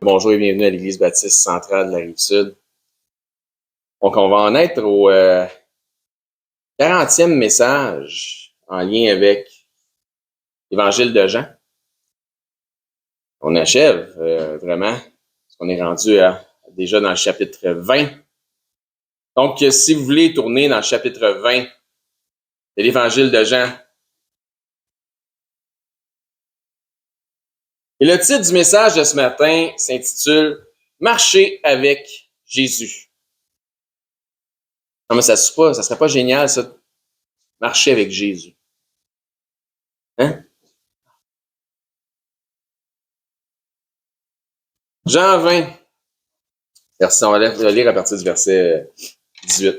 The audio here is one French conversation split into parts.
Bonjour et bienvenue à l'Église baptiste centrale de la Rive-Sud. Donc, on va en être au 40e message en lien avec l'Évangile de Jean. On achève vraiment, parce qu'on est rendu déjà dans le chapitre 20. Donc, si vous voulez tourner dans le chapitre 20 de l'Évangile de Jean, et le titre du message de ce matin s'intitule « Marcher avec Jésus ». Non, mais ça serait pas génial, ça, marcher avec Jésus. Hein? Jean 20, on va lire à partir du verset 18.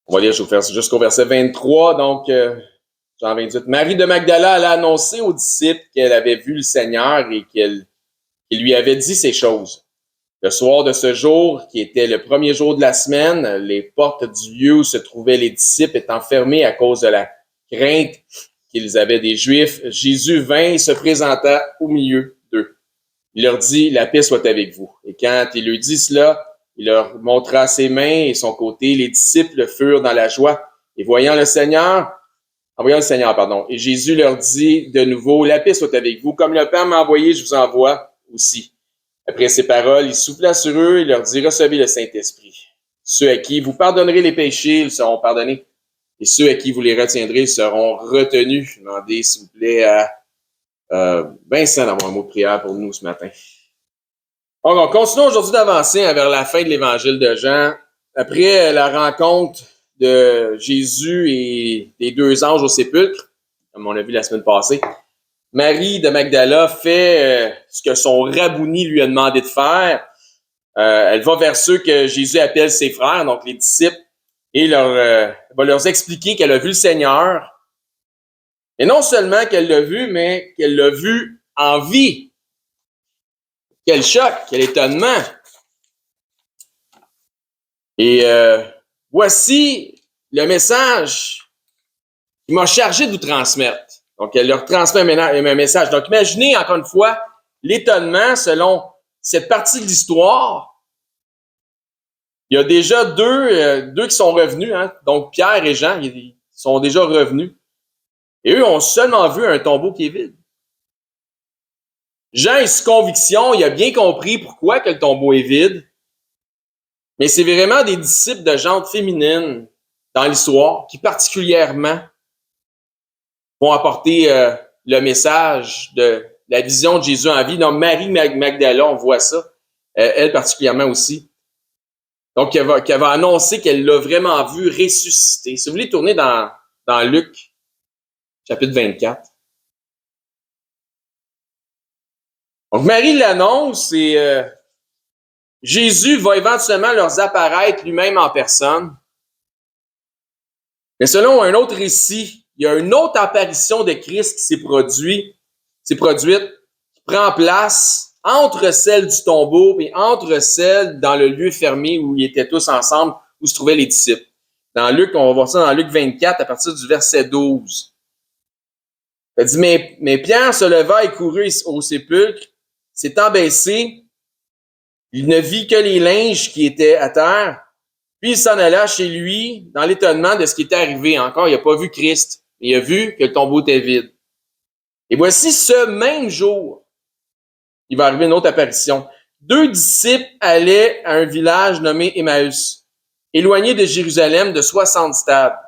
On va lire jusqu'au verset 23, donc Jean 28. Marie de Magdala alla annoncer aux disciples qu'elle avait vu le Seigneur et qu'il lui avait dit ces choses. Le soir de ce jour, qui était le premier jour de la semaine, les portes du lieu où se trouvaient les disciples étant fermées à cause de la crainte qu'ils avaient des Juifs, Jésus vint et se présenta au milieu d'eux. Il leur dit, la paix soit avec vous. Et quand il leur dit cela, il leur montra ses mains et son côté. Les disciples furent dans la joie. Et en voyant le Seigneur, Et Jésus leur dit de nouveau, la paix soit avec vous. Comme le Père m'a envoyé, je vous envoie aussi. Après ces paroles, il souffla sur eux et leur dit, recevez le Saint-Esprit. Ceux à qui vous pardonnerez les péchés, ils seront pardonnés. Et ceux à qui vous les retiendrez, ils seront retenus. Demandez, s'il vous plaît, à Vincent d'avoir un mot de prière pour nous ce matin. Donc, on continue aujourd'hui d'avancer vers la fin de l'Évangile de Jean. Après la rencontre de Jésus et des deux anges au sépulcre, comme on l'a vu la semaine passée, Marie de Magdala fait ce que son rabouni lui a demandé de faire. Elle va vers ceux que Jésus appelle ses frères, donc les disciples, et va leur expliquer qu'elle a vu le Seigneur. Et non seulement qu'elle l'a vu, mais qu'elle l'a vu en vie. Quel choc, quel étonnement. Et voici le message qu'il m'a chargé de vous transmettre. Donc, elle leur transmet un message. Donc, imaginez encore une fois l'étonnement selon cette partie de l'histoire. Il y a déjà deux qui sont revenus, hein? Donc Pierre et Jean, ils sont déjà revenus. Et eux ont seulement vu un tombeau qui est vide. Jean est sous conviction, il a bien compris pourquoi que le tombeau est vide. Mais c'est vraiment des disciples de genre féminine dans l'histoire qui particulièrement vont apporter le message de la vision de Jésus en vie. Donc Marie Magdala, on voit ça, elle particulièrement aussi. Donc elle va annoncer qu'elle l'a vraiment vu ressusciter. Si vous voulez tourner dans Luc, chapitre 24. Donc Marie l'annonce et Jésus va éventuellement leur apparaître lui-même en personne. Mais selon un autre récit, il y a une autre apparition de Christ qui s'est produite, qui prend place entre celle du tombeau et entre celle dans le lieu fermé où ils étaient tous ensemble, où se trouvaient les disciples. Dans Luc, on va voir ça dans Luc 24 à partir du verset 12. Il dit, mais Pierre se leva et courut au sépulcre, s'étant baissé, il ne vit que les linges qui étaient à terre. Puis il s'en alla chez lui dans l'étonnement de ce qui était arrivé. Encore, il n'a pas vu Christ, mais il a vu que le tombeau était vide. Et voici ce même jour, il va arriver une autre apparition. 2 disciples allaient à un village nommé Emmaüs, éloigné de Jérusalem de 60 stades.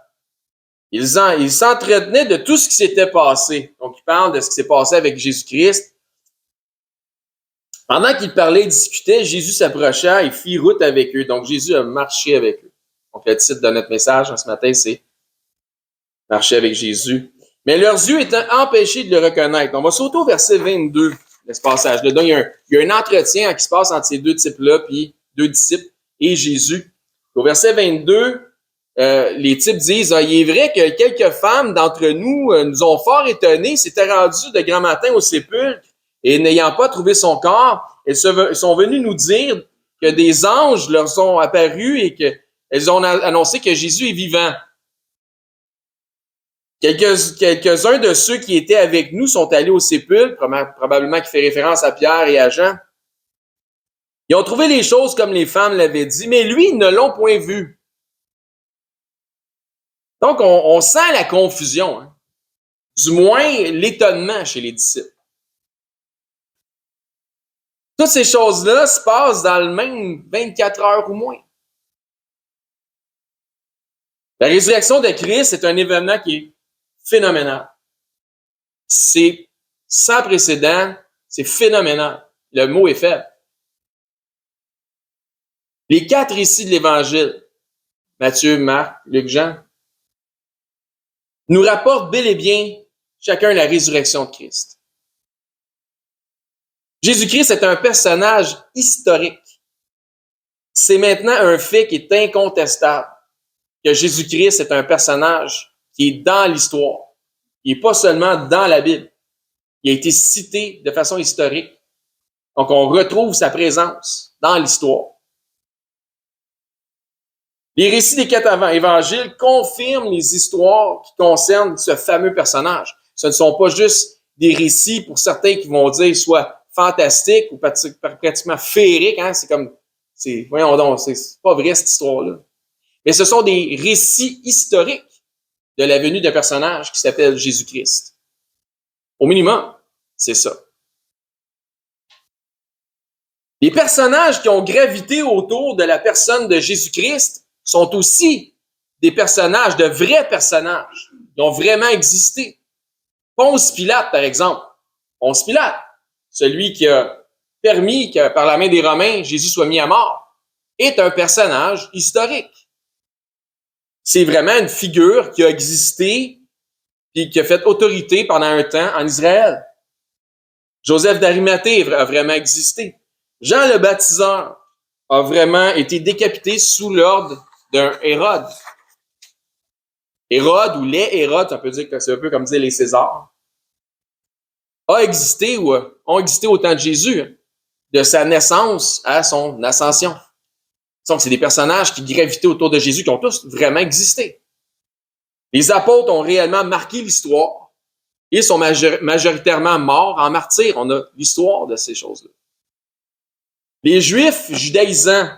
Ils s'entretenaient de tout ce qui s'était passé. Donc, ils parlent de ce qui s'est passé avec Jésus-Christ. Pendant qu'ils parlaient et discutaient, Jésus s'approcha et fit route avec eux. Donc, Jésus a marché avec eux. Donc, le titre de notre message ce matin, c'est « Marcher avec Jésus ». Mais leurs yeux étaient empêchés de le reconnaître. On va sauter au verset 22 de ce passage-là. Donc, il y a un entretien qui se passe entre ces deux types-là, puis 2 disciples et Jésus. Au verset 22, les types disent, il est vrai que quelques femmes d'entre nous nous ont fort étonnés, s'étaient rendues de grand matin au sépulcre et n'ayant pas trouvé son corps, elles sont venues nous dire que des anges leur sont apparus et qu'elles ont annoncé que Jésus est vivant. Quelques-uns de ceux qui étaient avec nous sont allés au sépulcre, probablement qui fait référence à Pierre et à Jean. Ils ont trouvé les choses comme les femmes l'avaient dit, mais lui, ils ne l'ont point vu. Donc, on sent la confusion, hein? Du moins l'étonnement chez les disciples. Toutes ces choses-là se passent dans le même 24 heures ou moins. La résurrection de Christ est un événement qui est phénoménal. C'est sans précédent, c'est phénoménal. Le mot est faible. Les 4 récits de l'Évangile, Matthieu, Marc, Luc, Jean, nous rapportent bel et bien chacun la résurrection de Christ. Jésus-Christ est un personnage historique. C'est maintenant un fait qui est incontestable, que Jésus-Christ est un personnage qui est dans l'histoire. Il n'est pas seulement dans la Bible. Il a été cité de façon historique. Donc, on retrouve sa présence dans l'histoire. Les récits des 4 évangiles confirment les histoires qui concernent ce fameux personnage. Ce ne sont pas juste des récits pour certains qui vont dire soit fantastiques ou pratiquement féeriques. Hein? Voyons donc, c'est pas vrai cette histoire-là. Mais ce sont des récits historiques de la venue d'un personnage qui s'appelle Jésus-Christ. Au minimum, c'est ça. Les personnages qui ont gravité autour de la personne de Jésus-Christ sont aussi des personnages, de vrais personnages, qui ont vraiment existé. Ponce Pilate, par exemple. Ponce Pilate, celui qui a permis que, par la main des Romains, Jésus soit mis à mort, est un personnage historique. C'est vraiment une figure qui a existé et qui a fait autorité pendant un temps en Israël. Joseph d'Arimathée a vraiment existé. Jean le Baptiseur a vraiment été décapité sous l'ordre d'un Hérode. Hérode ou les Hérodes, on peut dire que c'est un peu comme dire les Césars, a existé ou ont existé au temps de Jésus, de sa naissance à son ascension. Donc, c'est des personnages qui gravitaient autour de Jésus, qui ont tous vraiment existé. Les apôtres ont réellement marqué l'histoire. Ils sont majoritairement morts en martyrs. On a l'histoire de ces choses-là. Les Juifs judaïsants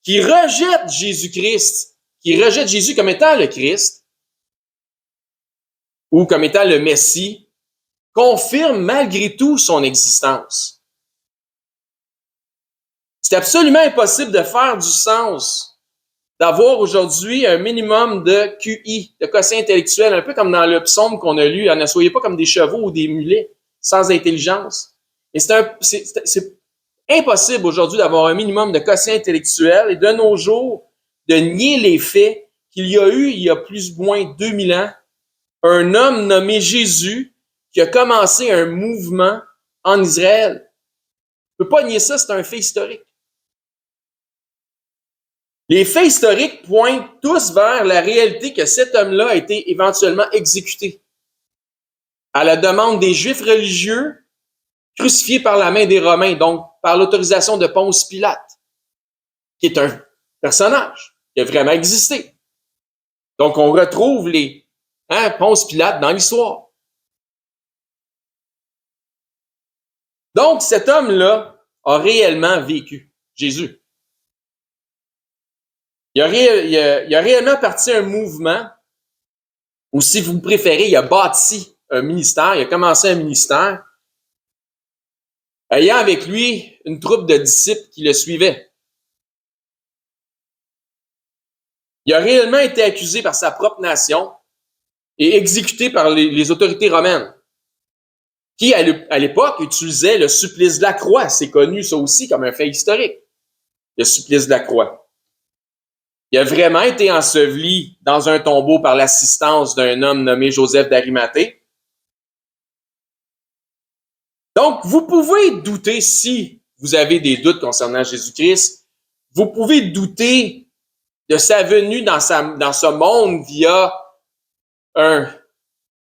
qui rejettent Jésus-Christ, qui rejettent Jésus comme étant le Christ ou comme étant le Messie, confirment malgré tout son existence. C'est absolument impossible de faire du sens, d'avoir aujourd'hui un minimum de QI, de quotient intellectuel, un peu comme dans le psaume qu'on a lu, ne soyez pas comme des chevaux ou des mulets, sans intelligence. Et c'est impossible aujourd'hui d'avoir un minimum de quotient intellectuel et de nos jours, de nier les faits qu'il y a eu, il y a plus ou moins 2000 ans, un homme nommé Jésus qui a commencé un mouvement en Israël. On ne peut pas nier ça, c'est un fait historique. Les faits historiques pointent tous vers la réalité que cet homme-là a été éventuellement exécuté à la demande des Juifs religieux, crucifié par la main des Romains, donc par l'autorisation de Ponce Pilate, qui est un personnage qui a vraiment existé. Donc, on retrouve Ponce Pilate dans l'histoire. Donc, cet homme-là a réellement vécu, Jésus. Il a réellement parti un mouvement, ou si vous préférez, il a bâti un ministère, il a commencé un ministère, ayant avec lui une troupe de disciples qui le suivaient. Il a réellement été accusé par sa propre nation et exécuté par les autorités romaines, qui, à l'époque, utilisaient le supplice de la croix. C'est connu, ça aussi, comme un fait historique, le supplice de la croix. Il a vraiment été enseveli dans un tombeau par l'assistance d'un homme nommé Joseph d'Arimathée. Donc, vous pouvez douter, si vous avez des doutes concernant Jésus-Christ, vous pouvez douter de sa venue dans ce monde via un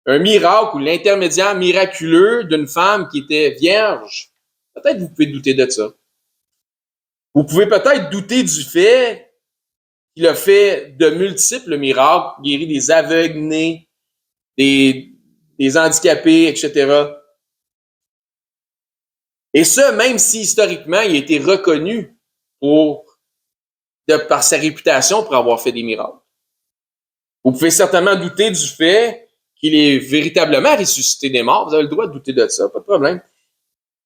miracle ou l'intermédiaire miraculeux d'une femme qui était vierge. Peut-être vous pouvez douter de ça. Vous pouvez peut-être douter du fait qu'il a fait de multiples miracles, guéri des aveugles nés, des handicapés, etc. Et ce, même si historiquement, il a été reconnu par sa réputation pour avoir fait des miracles. Vous pouvez certainement douter du fait qu'il est véritablement ressuscité des morts. Vous avez le droit de douter de ça, pas de problème.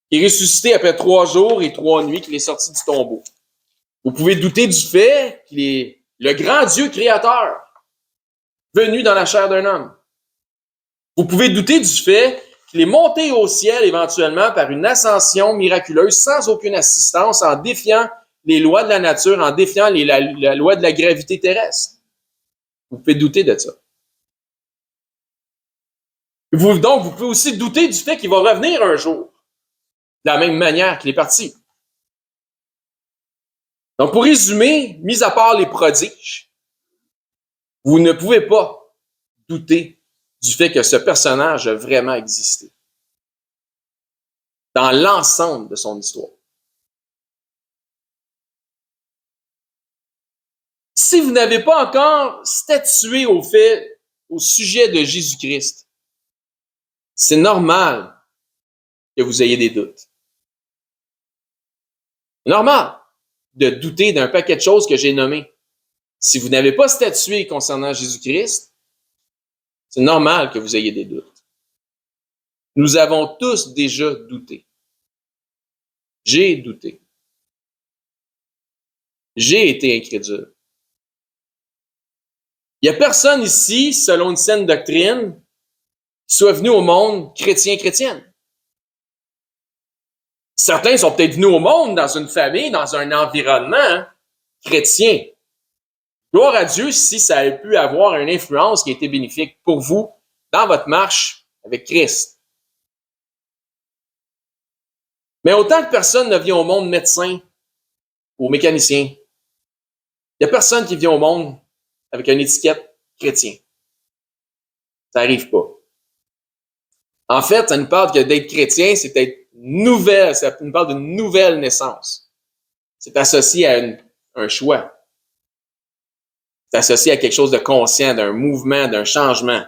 Il est ressuscité après 3 jours et 3 nuits qu'il est sorti du tombeau. Vous pouvez douter du fait qu'il est le grand Dieu créateur, venu dans la chair d'un homme. Vous pouvez douter du fait qu'il est monté au ciel éventuellement par une ascension miraculeuse, sans aucune assistance, en défiant les lois de la nature, en défiant la loi de la gravité terrestre. Vous pouvez douter de ça. Donc, vous pouvez aussi douter du fait qu'il va revenir un jour, de la même manière qu'il est parti. Donc, pour résumer, mis à part les prodiges, vous ne pouvez pas douter du fait que ce personnage a vraiment existé dans l'ensemble de son histoire. Si vous n'avez pas encore statué au sujet de Jésus-Christ, c'est normal que vous ayez des doutes. C'est normal de douter d'un paquet de choses que j'ai nommées. Si vous n'avez pas statué concernant Jésus-Christ, c'est normal que vous ayez des doutes. Nous avons tous déjà douté. J'ai douté. J'ai été incrédule. Il n'y a personne ici, selon une saine doctrine, qui soit venu au monde chrétienne. Certains sont peut-être venus au monde dans une famille, dans un environnement chrétien. Gloire à Dieu si ça a pu avoir une influence qui a été bénéfique pour vous dans votre marche avec Christ. Mais autant que personne ne vient au monde médecin ou mécanicien, il n'y a personne qui vient au monde avec une étiquette chrétien. Ça n'arrive pas. En fait, ça nous parle que d'être chrétien, c'est être nouvelle, ça nous parle d'une nouvelle naissance. C'est associé à un choix. C'est associé à quelque chose de conscient, d'un mouvement, d'un changement.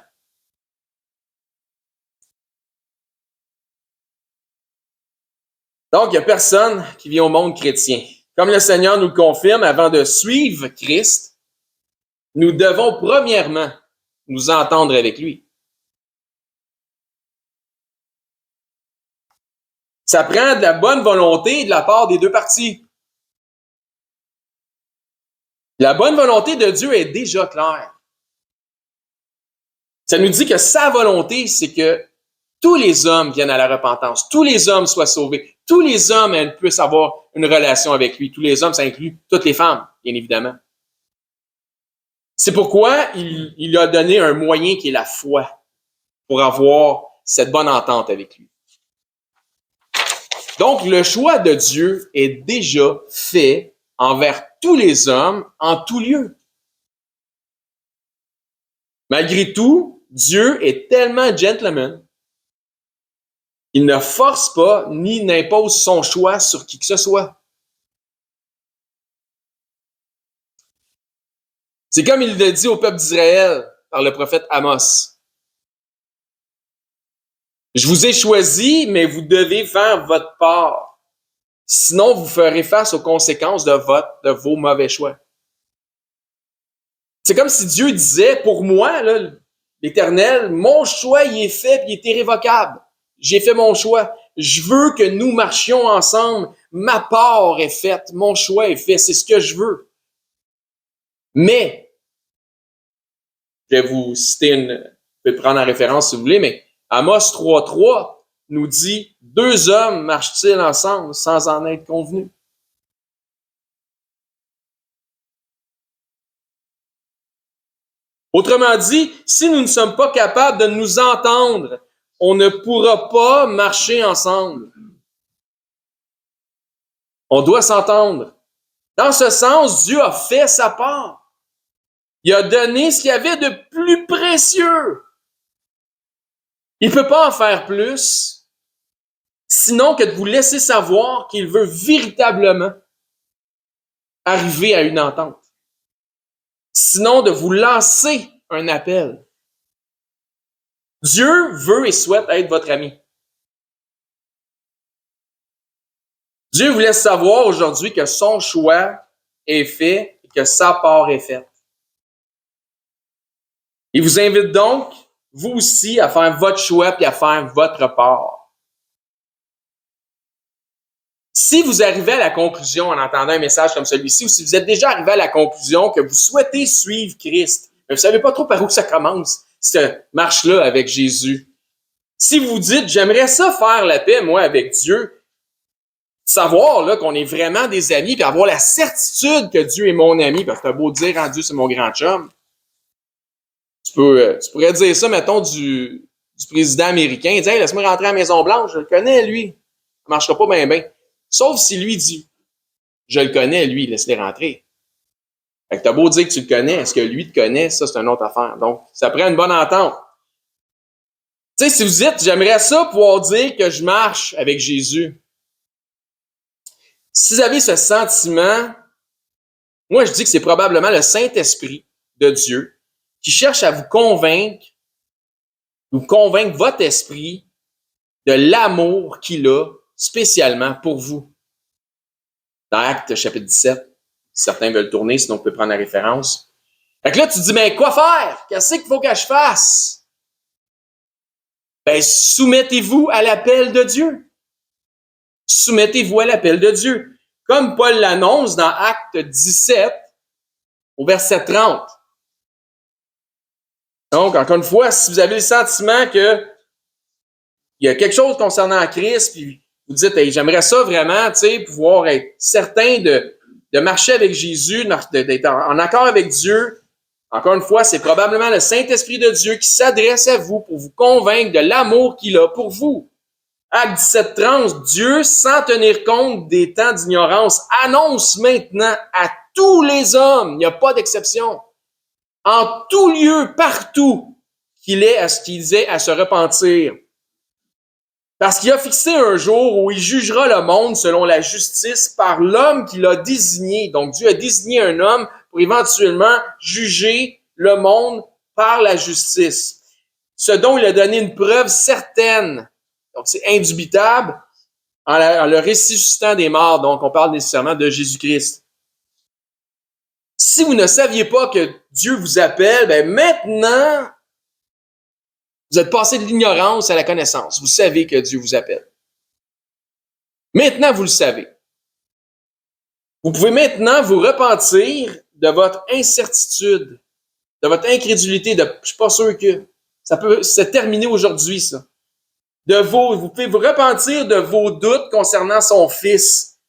Donc, il n'y a personne qui vient au monde chrétien. Comme le Seigneur nous le confirme, avant de suivre Christ, nous devons premièrement nous entendre avec lui. Ça prend de la bonne volonté de la part des deux parties. La bonne volonté de Dieu est déjà claire. Ça nous dit que sa volonté, c'est que tous les hommes viennent à la repentance, tous les hommes soient sauvés, tous les hommes puissent avoir une relation avec lui. Tous les hommes, ça inclut toutes les femmes, bien évidemment. C'est pourquoi il a donné un moyen qui est la foi pour avoir cette bonne entente avec lui. Donc, le choix de Dieu est déjà fait envers tous les hommes en tout lieu. Malgré tout, Dieu est tellement gentleman qu'il ne force pas ni n'impose son choix sur qui que ce soit. C'est comme il le dit au peuple d'Israël par le prophète Amos. Je vous ai choisi, mais vous devez faire votre part. Sinon, vous ferez face aux conséquences de vos mauvais choix. C'est comme si Dieu disait, pour moi, là, l'Éternel, mon choix, il est fait, puis il est irrévocable. J'ai fait mon choix. Je veux que nous marchions ensemble. Ma part est faite. Mon choix est fait. C'est ce que je veux. Mais, je vais vous citer vous pouvez prendre en référence si vous voulez, mais Amos 3.3 nous dit, 2 hommes marchent-ils ensemble sans en être convenus? Autrement dit, si nous ne sommes pas capables de nous entendre, on ne pourra pas marcher ensemble. On doit s'entendre. Dans ce sens, Dieu a fait sa part. Il a donné ce qu'il y avait de plus précieux. Il ne peut pas en faire plus, sinon que de vous laisser savoir qu'il veut véritablement arriver à une entente. Sinon de vous lancer un appel. Dieu veut et souhaite être votre ami. Dieu vous laisse savoir aujourd'hui que son choix est fait et que sa part est faite. Il vous invite donc, vous aussi, à faire votre choix et à faire votre part. Si vous arrivez à la conclusion en entendant un message comme celui-ci, ou si vous êtes déjà arrivé à la conclusion que vous souhaitez suivre Christ, mais vous ne savez pas trop par où ça commence, cette marche-là avec Jésus. Si vous vous dites, j'aimerais ça faire la paix, moi, avec Dieu, savoir là qu'on est vraiment des amis, puis avoir la certitude que Dieu est mon ami, parce que t'as beau dire, Dieu, c'est mon grand chum. Tu pourrais dire ça, mettons, du président américain. Il dit, hey, laisse-moi rentrer à la Maison-Blanche, je le connais, lui. Ça marchera pas bien, bien. Sauf si lui dit, je le connais, lui, laisse-le rentrer. Fait que t'as beau dire que tu le connais, est-ce que lui te connaît? Ça, c'est une autre affaire. Donc, ça prend une bonne entente. Tu sais, si vous dites, j'aimerais ça pouvoir dire que je marche avec Jésus. Si vous avez ce sentiment, moi, je dis que c'est probablement le Saint-Esprit de Dieu qui cherche à vous convaincre votre esprit de l'amour qu'il a spécialement pour vous. Dans Actes chapitre 17, certains veulent tourner, sinon on peut prendre la référence. Fait que là, tu te dis, mais quoi faire? Qu'est-ce qu'il faut que je fasse? Ben, soumettez-vous à l'appel de Dieu. Soumettez-vous à l'appel de Dieu. Comme Paul l'annonce dans Actes 17, au verset 30. Donc, encore une fois, si vous avez le sentiment que il y a quelque chose concernant Christ, puis vous dites, hey, j'aimerais ça vraiment, tu sais, pouvoir être certain de marcher avec Jésus, d'être en accord avec Dieu. Encore une fois, c'est probablement le Saint-Esprit de Dieu qui s'adresse à vous pour vous convaincre de l'amour qu'il a pour vous. Acte 17:30, Dieu, sans tenir compte des temps d'ignorance, annonce maintenant à tous les hommes, il n'y a pas d'exception, en tout lieu, partout, qu'il est à ce qu'ils aient à se repentir. Parce qu'il a fixé un jour où il jugera le monde selon la justice par l'homme qu'il a désigné. Donc Dieu a désigné un homme pour éventuellement juger le monde par la justice. Ce dont il a donné une preuve certaine. Donc c'est indubitable en le ressuscitant des morts. Donc on parle nécessairement de Jésus-Christ. Si vous ne saviez pas que Dieu vous appelle, ben maintenant, vous êtes passé de l'ignorance à la connaissance. Vous savez que Dieu vous appelle. Maintenant, vous le savez. Vous pouvez maintenant vous repentir de votre incertitude, de votre incrédulité, je suis pas sûr que ça peut se terminer aujourd'hui, ça. Vous pouvez vous repentir de vos doutes concernant son Fils.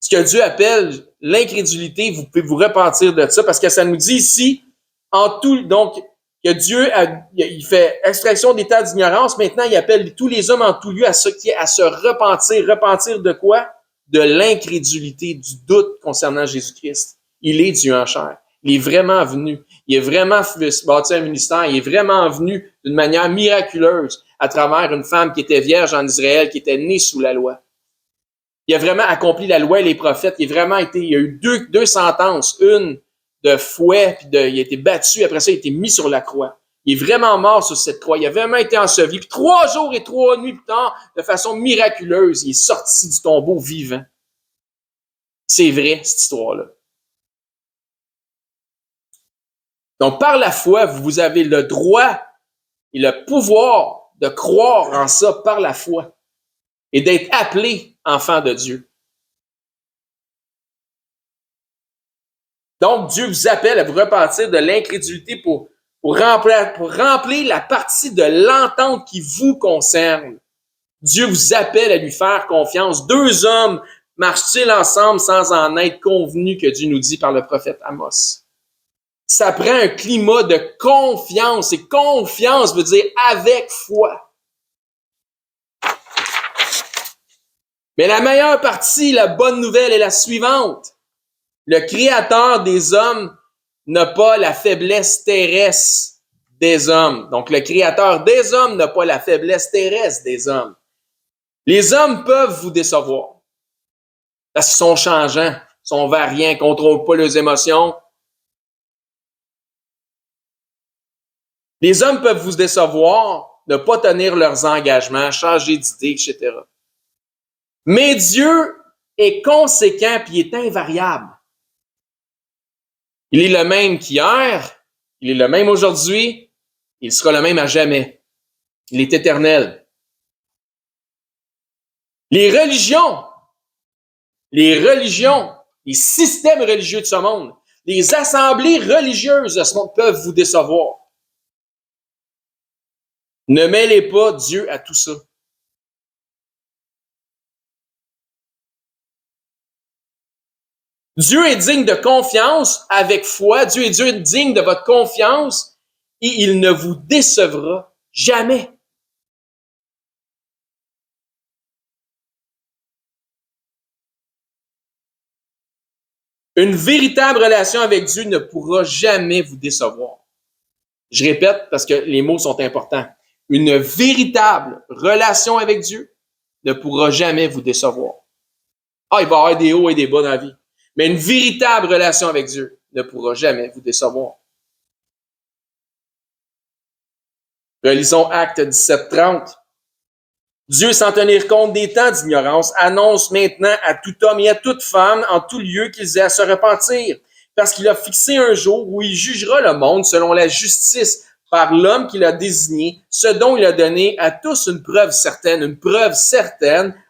Ce que Dieu appelle l'incrédulité, vous pouvez vous repentir de ça parce que ça nous dit ici, en tout, donc, que Dieu il fait extraction des tas d'ignorance. Maintenant, il appelle tous les hommes en tout lieu à se repentir. Repentir de quoi? De l'incrédulité, du doute concernant Jésus-Christ. Il est Dieu en chair. Il est vraiment venu. Il est vraiment bâti un ministère. Il est vraiment venu d'une manière miraculeuse à travers une femme qui était vierge en Israël, qui était née sous la loi. Il a vraiment accompli la loi et les prophètes. Il a eu deux sentences. Une de fouet, puis il a été battu. Après ça, il a été mis sur la croix. Il est vraiment mort sur cette croix. Il a vraiment été enseveli. Puis 3 jours et 3 nuits plus tard, de façon miraculeuse, il est sorti du tombeau vivant. C'est vrai, cette histoire-là. Donc, par la foi, vous avez le droit et le pouvoir de croire en ça par la foi et d'être appelé enfant de Dieu. Donc, Dieu vous appelle à vous repentir de l'incrédulité pour remplir la partie de l'entente qui vous concerne. Dieu vous appelle à lui faire confiance. 2 hommes marchent-ils ensemble sans en être convenus, que Dieu nous dit par le prophète Amos. Ça prend un climat de confiance. Et confiance veut dire avec foi. Mais la meilleure partie, la bonne nouvelle est la suivante. Le Créateur des hommes n'a pas la faiblesse terrestre des hommes. Donc, le Créateur des hommes n'a pas la faiblesse terrestre des hommes. Les hommes peuvent vous décevoir parce qu'ils sont changeants, sont variants, ne contrôlent pas leurs émotions. Les hommes peuvent vous décevoir, ne pas tenir leurs engagements, changer d'idée, etc. Mais Dieu est conséquent puis est invariable. Il est le même qu'hier, il est le même aujourd'hui, il sera le même à jamais. Il est éternel. Les religions, les systèmes religieux de ce monde, les assemblées religieuses de ce monde peuvent vous décevoir. Ne mêlez pas Dieu à tout ça. Dieu est digne de confiance avec foi. Dieu est digne de votre confiance et il ne vous décevra jamais. Une véritable relation avec Dieu ne pourra jamais vous décevoir. Je répète parce que les mots sont importants. Une véritable relation avec Dieu ne pourra jamais vous décevoir. Il va y avoir des hauts et des bas dans la vie. Mais une véritable relation avec Dieu ne pourra jamais vous décevoir. Relisons Actes 17:30. Dieu, sans tenir compte des temps d'ignorance, annonce maintenant à tout homme et à toute femme en tout lieu qu'ils aient à se repentir, parce qu'il a fixé un jour où il jugera le monde selon la justice par l'homme qu'il a désigné, ce dont il a donné à tous une preuve certaine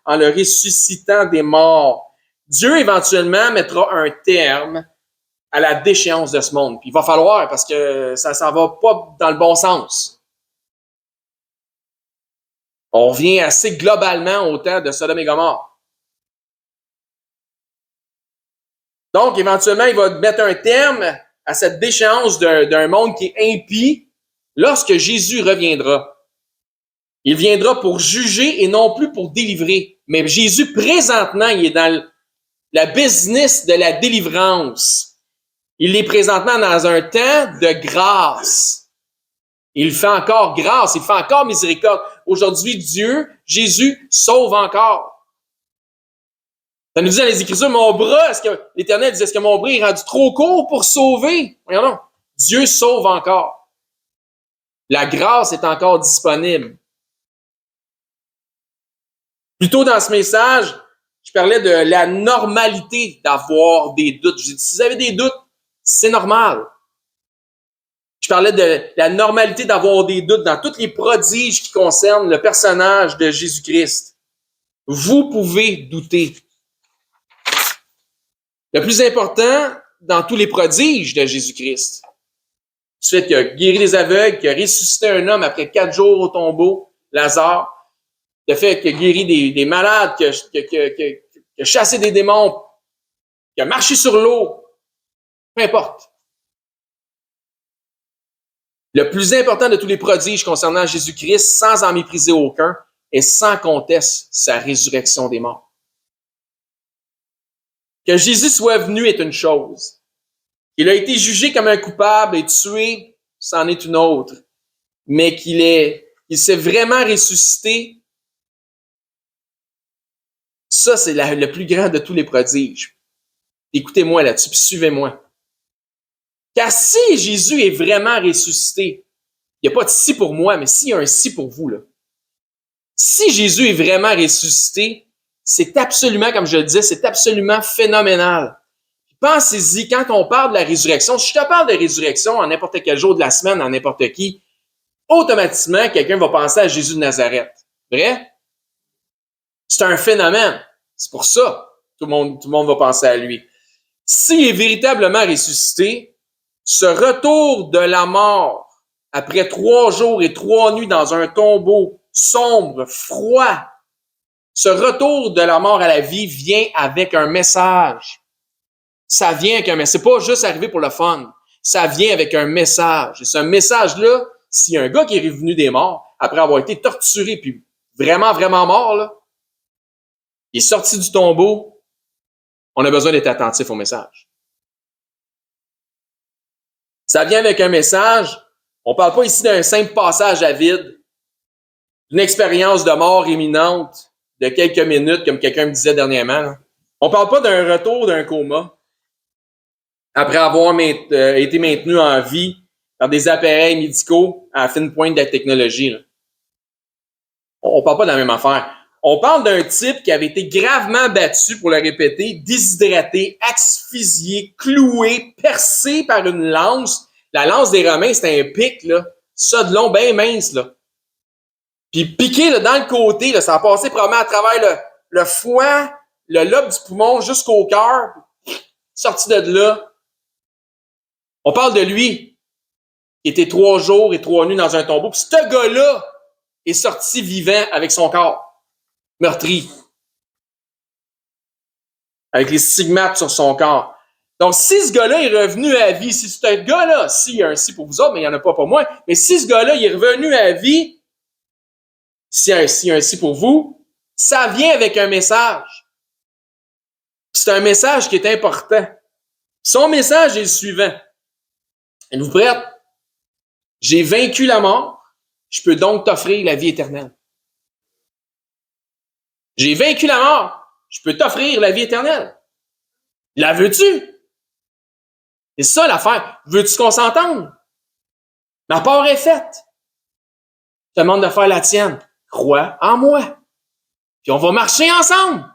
en le ressuscitant des morts. Dieu, éventuellement, mettra un terme à la déchéance de ce monde. Puis il va falloir, parce que ça s'en va pas dans le bon sens. On revient assez globalement au temps de Sodome et Gomorrhe. Donc, éventuellement, il va mettre un terme à cette déchéance d'un monde qui est impie lorsque Jésus reviendra. Il viendra pour juger et non plus pour délivrer. Mais Jésus, présentement, il est dans la business de la délivrance. Il est présentement dans un temps de grâce. Il fait encore grâce, il fait encore miséricorde. Aujourd'hui, Jésus, sauve encore. Ça nous dit dans les Écritures, mon bras, l'Éternel dit, est-ce que mon bras est rendu trop court pour sauver? Regardons. Dieu sauve encore. La grâce est encore disponible. Plus tôt dans ce message, je parlais de la normalité d'avoir des doutes. J'ai dit, si vous avez des doutes, c'est normal. Je parlais de la normalité d'avoir des doutes dans tous les prodiges qui concernent le personnage de Jésus-Christ. Vous pouvez douter. Le plus important dans tous les prodiges de Jésus-Christ, le fait qu'il a guéri les aveugles, qu'il a ressuscité un homme après 4 jours au tombeau, Lazare, le fait qu'il a guéri des malades, qu'il a chassé des démons, qu'il a marché sur l'eau, peu importe. Le plus important de tous les prodiges concernant Jésus-Christ, sans en mépriser aucun, est sans conteste sa résurrection des morts. Que Jésus soit venu est une chose. Qu'il a été jugé comme un coupable et tué, c'en est une autre. Mais qu'il s'est vraiment ressuscité, ça, c'est le plus grand de tous les prodiges. Écoutez-moi là-dessus, puis suivez-moi. Car si Jésus est vraiment ressuscité, il n'y a pas de si pour moi, mais s'il y a un si pour vous, là. Si Jésus est vraiment ressuscité, c'est absolument, comme je le disais, c'est absolument phénoménal. Pensez-y, quand on parle de la résurrection, si je te parle de résurrection en n'importe quel jour de la semaine, en n'importe qui, automatiquement, quelqu'un va penser à Jésus de Nazareth. Vrai? C'est un phénomène. C'est pour ça que tout le monde va penser à lui. S'il est véritablement ressuscité, ce retour de la mort, après 3 jours et 3 nuits dans un tombeau sombre, froid, ce retour de la mort à la vie vient avec un message. Ça vient avec un message. C'est pas juste arrivé pour le fun. Ça vient avec un message. Et ce message-là, s'il y a un gars qui est revenu des morts, après avoir été torturé, puis vraiment, vraiment mort, là, il est sorti du tombeau, on a besoin d'être attentif au message. Ça vient avec un message. On parle pas ici d'un simple passage à vide, d'une expérience de mort imminente de quelques minutes, comme quelqu'un me disait dernièrement. Là. On parle pas d'un retour d'un coma après avoir été maintenu en vie par des appareils médicaux à la fine pointe de la technologie. Là. On parle pas de la même affaire. On parle d'un type qui avait été gravement battu, pour le répéter, déshydraté, asphyxié, cloué, percé par une lance. La lance des Romains, c'était un pic, là. Ça de long, bien mince, là. Puis piqué là, dans le côté, là, ça a passé probablement à travers le foie, le lobe du poumon jusqu'au cœur. Sorti de là. On parle de lui, qui était 3 jours et 3 nuits dans un tombeau. Puis ce gars-là est sorti vivant avec son corps meurtri, avec les stigmates sur son corps. Donc, si ce gars-là est revenu à vie, si ce gars-là, s'il y a un si pour vous autres, mais il n'y en a pas pour moi, mais si ce gars-là il est revenu à vie, s'il y a un si pour vous, ça vient avec un message. C'est un message qui est important. Son message est le suivant. Êtes-vous prête? J'ai vaincu la mort, je peux donc t'offrir la vie éternelle. J'ai vaincu la mort, je peux t'offrir la vie éternelle. La veux-tu? C'est ça l'affaire. Veux-tu qu'on s'entende? Ma part est faite. Je te demande de faire la tienne. Crois en moi. Puis on va marcher ensemble.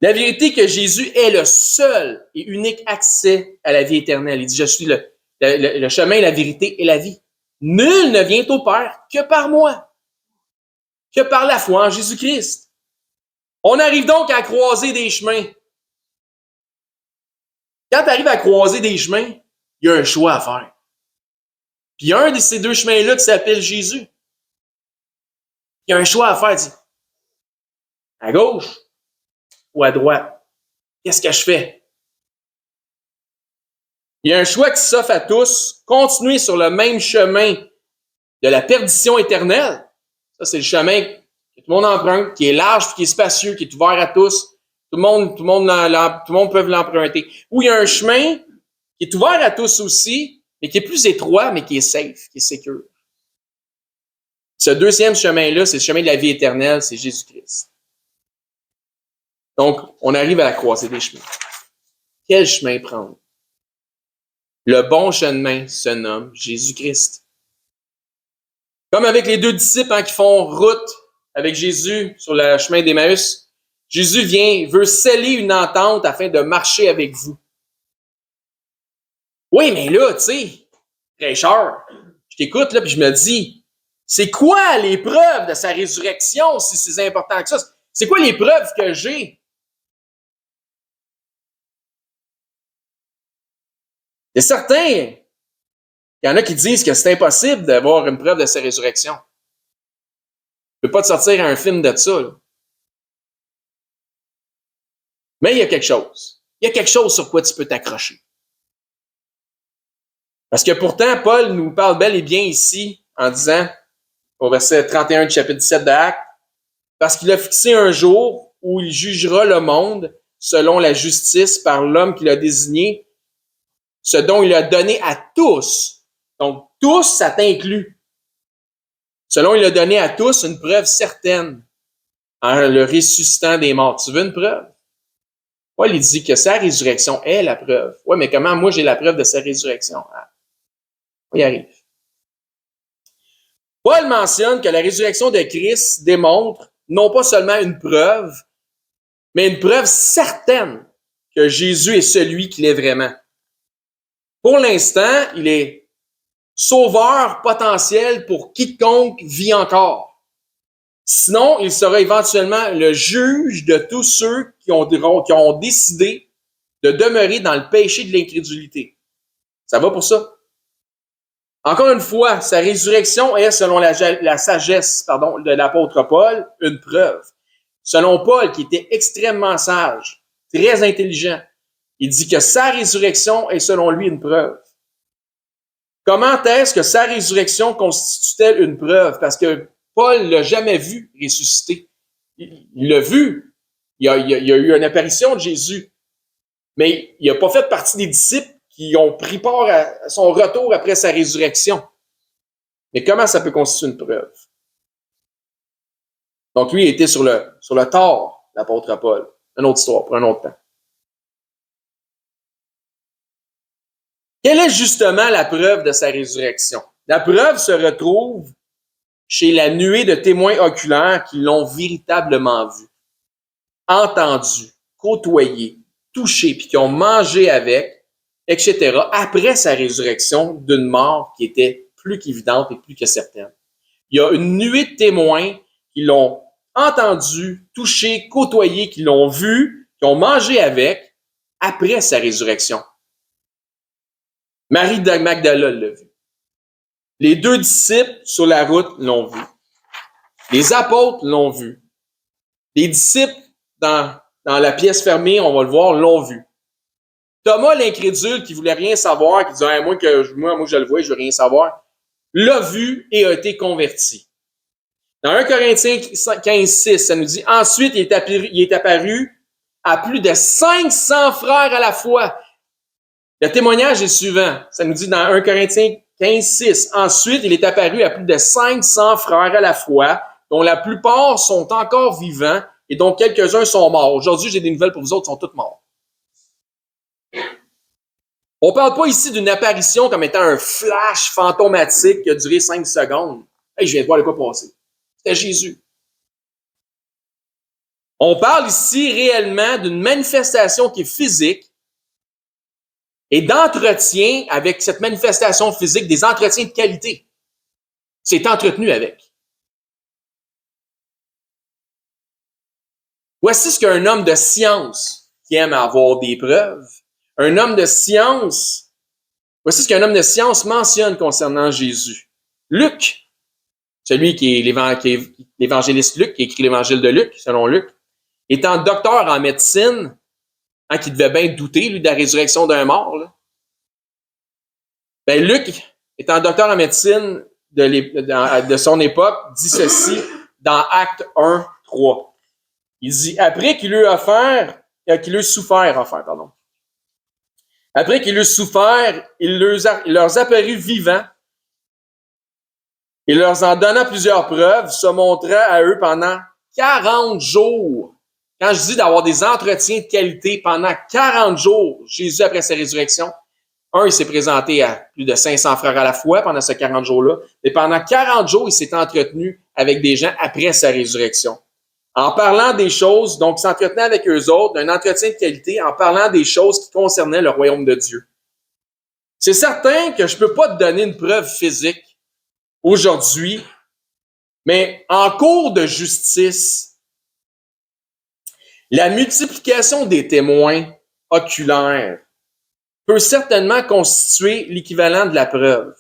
La vérité que Jésus est le seul et unique accès à la vie éternelle. Il dit, je suis le chemin, la vérité et la vie. Nul ne vient au Père que par moi. Que par la foi en Jésus-Christ. On arrive donc à croiser des chemins. Quand tu arrives à croiser des chemins, il y a un choix à faire. Puis un de ces deux chemins-là qui s'appelle Jésus. Il y a un choix à faire. Dit, à gauche ou à droite? Qu'est-ce que je fais? Il y a un choix qui s'offre à tous. Continuer sur le même chemin de la perdition éternelle. Ça, c'est le chemin que tout le monde emprunte, qui est large, qui est spacieux, qui est ouvert à tous. Tout le monde peut l'emprunter. Ou il y a un chemin qui est ouvert à tous aussi, mais qui est plus étroit, mais qui est safe, qui est sécure. Ce deuxième chemin-là, c'est le chemin de la vie éternelle, c'est Jésus-Christ. Donc, on arrive à la croisée des chemins. Quel chemin prendre? Le bon chemin se nomme Jésus-Christ. Comme avec les deux disciples qui font route avec Jésus sur le chemin d'Emmaüs, Jésus veut sceller une entente afin de marcher avec vous. Oui, mais là, tu sais, prêcheur, je t'écoute là, puis je me dis, c'est quoi les preuves de sa résurrection si c'est important que ça? C'est quoi les preuves que j'ai? C'est certain qu'il y en a qui disent que c'est impossible d'avoir une preuve de sa résurrection. Tu ne peux pas te sortir un film de ça. Là. Mais il y a quelque chose. Il y a quelque chose sur quoi tu peux t'accrocher. Parce que pourtant, Paul nous parle bel et bien ici en disant, au verset 31 du chapitre 17 de Actes, parce qu'il a fixé un jour où il jugera le monde selon la justice par l'homme qu'il a désigné, ce dont il a donné à tous. Donc, tous, ça t'inclut. Selon il a donné à tous une preuve certaine en le ressuscitant des morts. Tu veux une preuve? Paul, il dit que sa résurrection est la preuve. Ouais, mais comment moi j'ai la preuve de sa résurrection? Ah, on y arrive. Paul mentionne que la résurrection de Christ démontre non pas seulement une preuve, mais une preuve certaine que Jésus est celui qu'il est vraiment. Pour l'instant, il est sauveur potentiel pour quiconque vit encore. Sinon, il sera éventuellement le juge de tous ceux qui ont décidé de demeurer dans le péché de l'incrédulité. Ça va pour ça? Encore une fois, sa résurrection est, selon la sagesse de l'apôtre Paul, une preuve. Selon Paul, qui était extrêmement sage, très intelligent, il dit que sa résurrection est, selon lui, une preuve. Comment est-ce que sa résurrection constitue-t-elle une preuve? Parce que Paul ne l'a jamais vu ressusciter. Il l'a vu. Il y a eu une apparition de Jésus. Mais il n'a pas fait partie des disciples qui ont pris part à son retour après sa résurrection. Mais comment ça peut constituer une preuve? Donc lui, il était sur le tort, l'apôtre Paul. Une autre histoire, pour un autre temps. Quelle est justement la preuve de sa résurrection? La preuve se retrouve chez la nuée de témoins oculaires qui l'ont véritablement vu, entendu, côtoyé, touché, puis qui ont mangé avec, etc., après sa résurrection d'une mort qui était plus qu'évidente et plus que certaine. Il y a une nuée de témoins qui l'ont entendu, touché, côtoyé, qui l'ont vu, qui ont mangé avec, après sa résurrection. Marie de Magdala l'a vu. Les 2 disciples sur la route l'ont vu. Les apôtres l'ont vu. Les disciples dans la pièce fermée, on va le voir, l'ont vu. Thomas, l'incrédule, qui voulait rien savoir, qui disait, moi, je le vois, je veux rien savoir, l'a vu et a été converti. Dans 1 Corinthiens 15:6, ça nous dit, ensuite, il est apparu à plus de 500 frères à la fois. Le témoignage est suivant. Ça nous dit dans 1 Corinthiens 15:6. Ensuite, il est apparu à plus de 500 frères à la fois, dont la plupart sont encore vivants et dont quelques-uns sont morts. Aujourd'hui, j'ai des nouvelles pour vous autres, ils sont tous morts. On ne parle pas ici d'une apparition comme étant un flash fantomatique qui a duré 5 secondes. Hey, je viens de voir de quoi passer. C'était Jésus. On parle ici réellement d'une manifestation qui est physique et d'entretien avec cette manifestation physique, des entretiens de qualité. C'est entretenu avec. Voici ce qu'un homme de science qui aime avoir des preuves, voici ce qu'un homme de science mentionne concernant Jésus. Luc, celui qui est l'évangéliste Luc, qui écrit l'évangile de Luc, selon Luc, étant docteur en médecine, qui devait bien douter, lui, de la résurrection d'un mort, là. Ben, Luc, étant docteur en médecine de son époque, dit ceci dans Acte 1:3. Il dit, après qu'il eut souffert, il leur apparut vivant et leur en donnant plusieurs preuves, se montra à eux pendant 40 jours. Quand je dis d'avoir des entretiens de qualité pendant 40 jours, Jésus, après sa résurrection, il s'est présenté à plus de 500 frères à la fois pendant ces 40 jours-là, et pendant 40 jours, il s'est entretenu avec des gens après sa résurrection. En parlant des choses, donc il s'entretenait avec eux autres, d'un entretien de qualité, en parlant des choses qui concernaient le royaume de Dieu. C'est certain que je ne peux pas te donner une preuve physique aujourd'hui, mais en cours de justice, la multiplication des témoins oculaires peut certainement constituer l'équivalent de la preuve.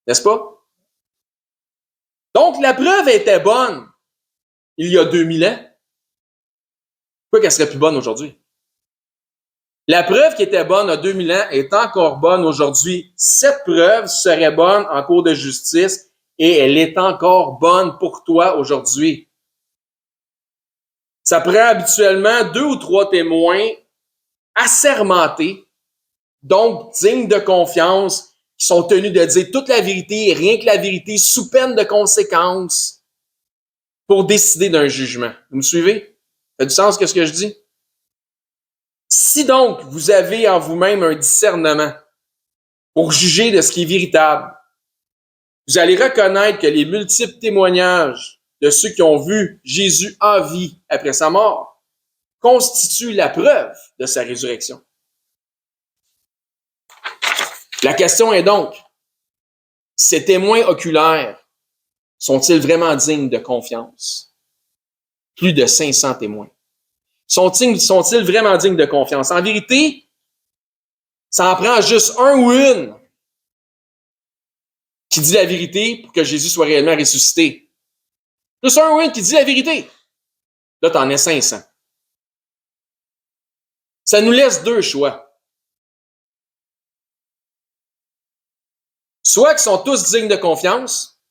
N'est-ce pas? Donc, la preuve était bonne il y a 2000 ans. Pourquoi qu'elle serait plus bonne aujourd'hui? La preuve qui était bonne il y a 2000 ans est encore bonne aujourd'hui. Cette preuve serait bonne en cours de justice et elle est encore bonne pour toi aujourd'hui. Ça prend habituellement 2 ou 3 témoins assermentés, donc dignes de confiance, qui sont tenus de dire toute la vérité et rien que la vérité sous peine de conséquences pour décider d'un jugement. Vous me suivez? Ça a du sens ce que je dis? Si donc vous avez en vous-même un discernement pour juger de ce qui est véritable, vous allez reconnaître que les multiples témoignages de ceux qui ont vu Jésus en vie après sa mort constituent la preuve de sa résurrection. La question est donc, ces témoins oculaires sont-ils vraiment dignes de confiance? Plus de 500 témoins. Sont-ils vraiment dignes de confiance? En vérité, ça en prend juste un ou une qui dit la vérité pour que Jésus soit réellement ressuscité. Juste un ou une qui dit la vérité. Là, t'en as 500. Ça nous laisse 2 choix. Soit qu'ils sont tous dignes de confiance,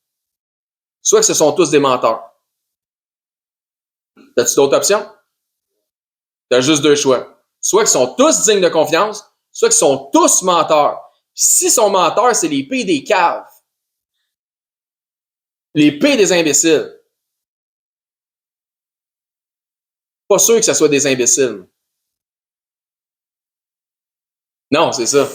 soit que ce sont tous des menteurs. As-tu d'autres options? Tu as juste 2 choix. Soit qu'ils sont tous dignes de confiance, soit qu'ils sont tous menteurs. Puis s'ils sont menteurs, c'est les pires des caves. Les pires des imbéciles. Pas sûr que ce soit des imbéciles. Non, c'est ça.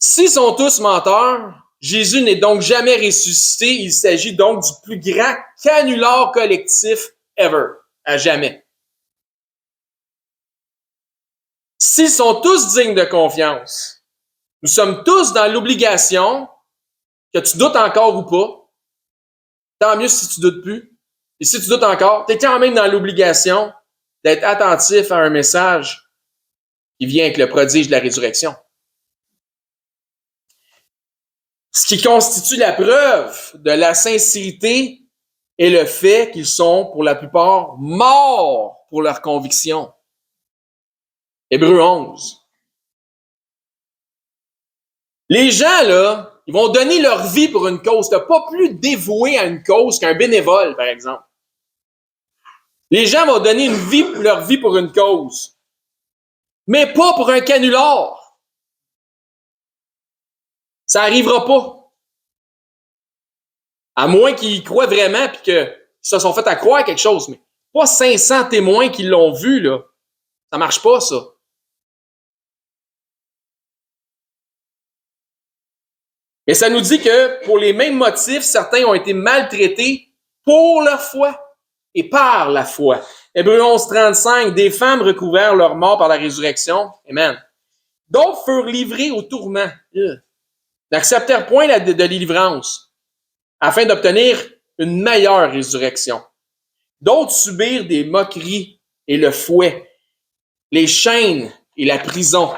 S'ils sont tous menteurs, Jésus n'est donc jamais ressuscité. Il s'agit donc du plus grand canular collectif ever, à jamais. S'ils sont tous dignes de confiance, nous sommes tous dans l'obligation, que tu doutes encore ou pas, tant mieux si tu doutes plus. Et si tu doutes encore, tu es quand même dans l'obligation d'être attentif à un message qui vient avec le prodige de la résurrection. Ce qui constitue la preuve de la sincérité est le fait qu'ils sont, pour la plupart, morts pour leurs convictions. Hébreux 11. Les gens, là, ils vont donner leur vie pour une cause. Tu n'as pas plus dévoué à une cause qu'un bénévole, par exemple. Les gens vont donner leur vie pour une cause, mais pas pour un canular. Ça n'arrivera pas. À moins qu'ils y croient vraiment et qu'ils se sont fait à croire quelque chose. Mais pas 500 témoins qui l'ont vu, là. Ça marche pas, ça. Mais ça nous dit que pour les mêmes motifs, certains ont été maltraités pour leur foi et par la foi. Hébreux 11, 35, des femmes recouvrèrent leur mort par la résurrection. Amen. D'autres furent livrés au tourment. N'acceptèrent point de délivrance afin d'obtenir une meilleure résurrection. D'autres subirent des moqueries et le fouet, les chaînes et la prison.